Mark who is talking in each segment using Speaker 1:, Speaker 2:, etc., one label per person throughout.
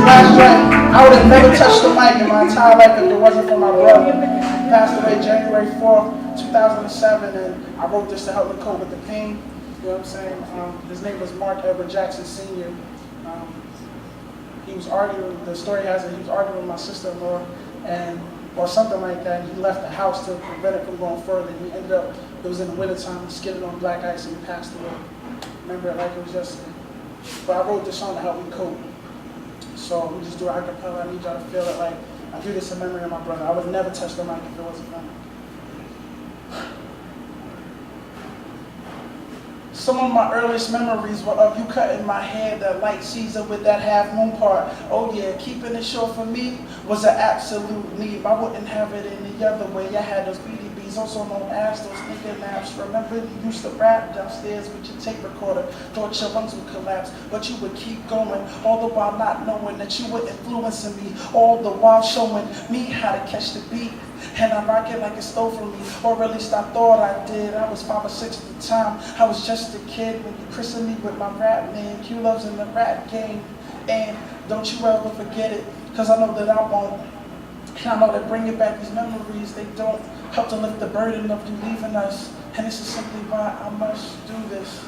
Speaker 1: last track. I would have never touched the mic in my entire life if it wasn't for my brother. He passed away January 4th, 2007, and I wrote this to help me cope with the pain. You know what I'm saying? His name was Mark Edward Jackson Sr. He was arguing, the story has it, he was arguing with my sister-in-law, or something like that, and he left the house to prevent it from going further. He ended up, it was in the wintertime, he skidded on black ice and he passed away. Remember it like it was yesterday. But I wrote this song to help me cope. So we just do a cappella. I need y'all to feel it like I do this in memory of my brother. I would never touch the mic if it wasn't for him. Some of my earliest memories were of you cutting my hair, that light Caesar with that half moon part. Oh yeah, keeping it short for me was an absolute need. I wouldn't have it any other way. I had those BDBs, also known as those nigga naps. Remember you used to rap downstairs with your tape recorder. Thought your lungs would collapse, but you would keep going. All the while not knowing that you were influencing me. All the while showing me how to catch the beat. And I rock it like it stole from me, or at least I thought I did. I was 5 or 6 at the time. I was just a kid when you christened me with my rap name. Q-Love's in the rap game, and don't you ever forget it, cause I know that I won't. And I know that bringing back these memories, they don't help to lift the burden of you leaving us. And this is simply why I must do this.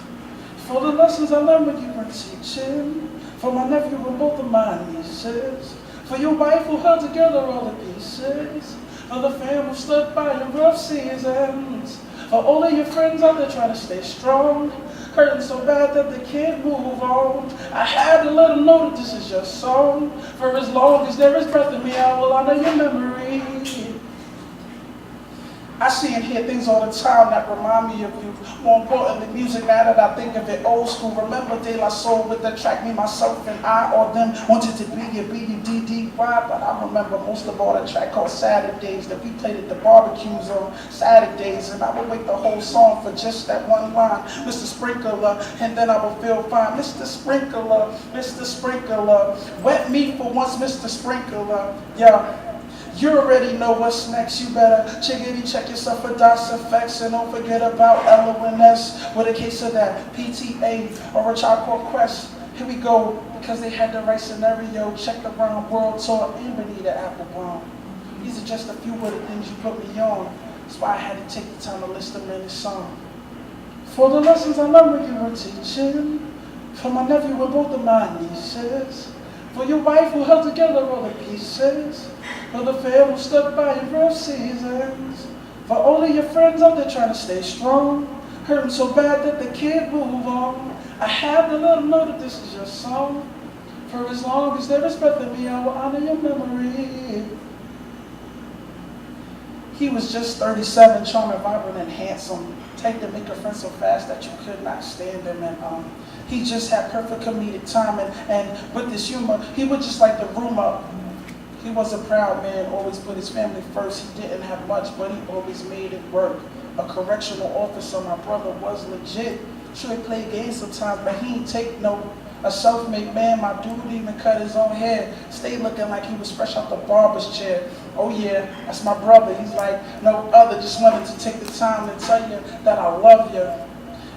Speaker 1: For the lessons I learned when you were teaching, for my nephew and both of my nieces, for your wife who held together all the pieces, for the fam who stood by in rough seasons, for all of your friends out there trying to stay strong, hurting so bad that they can't move on. I had to let them know that this is your song. For as long as there is breath in me, I will honor your memory. I see and hear things all the time that remind me of you. More importantly, music now that I think of it old school. Remember De La Soul with the track Me, Myself, and I, or them wanted to be your B-U-D-D-Y. But I remember most of all the track called Saturdays that we played at the barbecues on Saturdays. And I would wait the whole song for just that one line, Mr. Sprinkler, and then I would feel fine. Mr. Sprinkler, Mr. Sprinkler, wet me for once, Mr. Sprinkler, yeah. You already know what's next. You better chickadee check yourself for DOS effects, and don't forget about LONS with a case of that PTA or a Tribe Called Quest. Here we go, because they had the right scenario. Check around World Tour and Benita Applebaum. These are just a few of the things you put me on. That's why I had to take the time to list them in this song. For the lessons I learned when you were teaching, for my nephew and both of my nieces, for your wife who held together all the pieces, for the fam who stuck by in rough seasons, for all of your friends out there trying to stay strong, hurting so bad that they can't move on. I had to let them know that this is your song. For as long as there is breath in me, I will honor your memory. He was just 37, charming, vibrant, and handsome. Take to make a friend so fast that you could not stand him. And he just had perfect comedic timing. And with this humor, he would just like the room up. He was a proud man, always put his family first. He didn't have much, but he always made it work. A correctional officer, my brother was legit. Sure, he played games sometimes, but he ain't take no. A self-made man, my dude even cut his own hair. Stayed looking like he was fresh out the barber's chair. Oh yeah, that's my brother. He's like no other. Just wanted to take the time to tell you that I love you.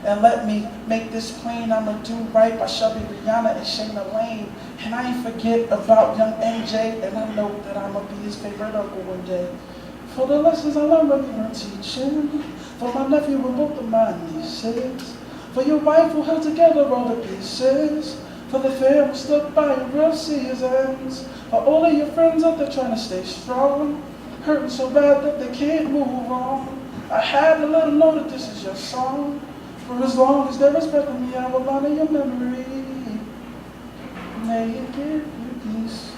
Speaker 1: And let me make this plain, I'ma do right by Shelby, Rihanna, and Shayna Lane. And I ain't forget about young MJ, and I know that I'ma be his favorite uncle one day. For the lessons I learned when we were teaching, for my nephew and both of my nieces, for your wife who held together all the pieces, for the fam who stuck by in rough seasons, for all of your friends out there trying to stay strong, hurting so bad that they can't move on. I had to let them know that this is your song. For as long as there is breath in me, I will honor your memory. May He give you peace.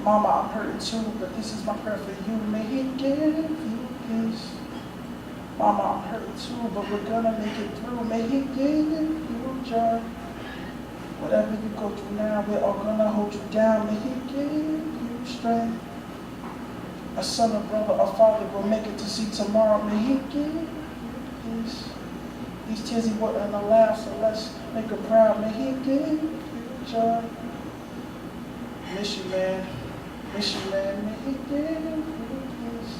Speaker 1: Mama, I'm hurting too, but this is my prayer for you. May He give you peace. Mama, I'm hurting too, but we're gonna make it through. May He give you joy. Whatever you go through now, we're all gonna hold you down. May He give you strength. A son, a brother, a father will make it to see tomorrow. May He give you peace. These tears He wouldn't allow, so let's make her proud. May He give you joy. Miss you, man. Miss you, man. May He give you peace.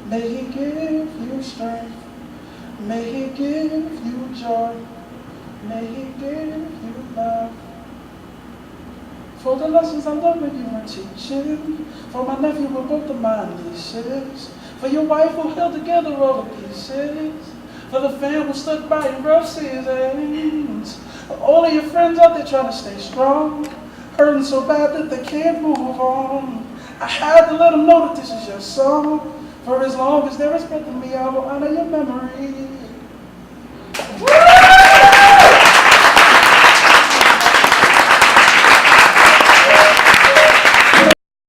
Speaker 1: May He give you strength. May He give you joy. May He give you love. For the lessons I learned when you were teaching. For my nephew with both of my nieces. For your wife who held together all the pieces. For the fan who stood by in rough seasons. For all of your friends out there trying to stay strong. Hurting so bad that they can't move on. I had to let them know that this is your song. For as long as there is breath in me, I will honor your memory.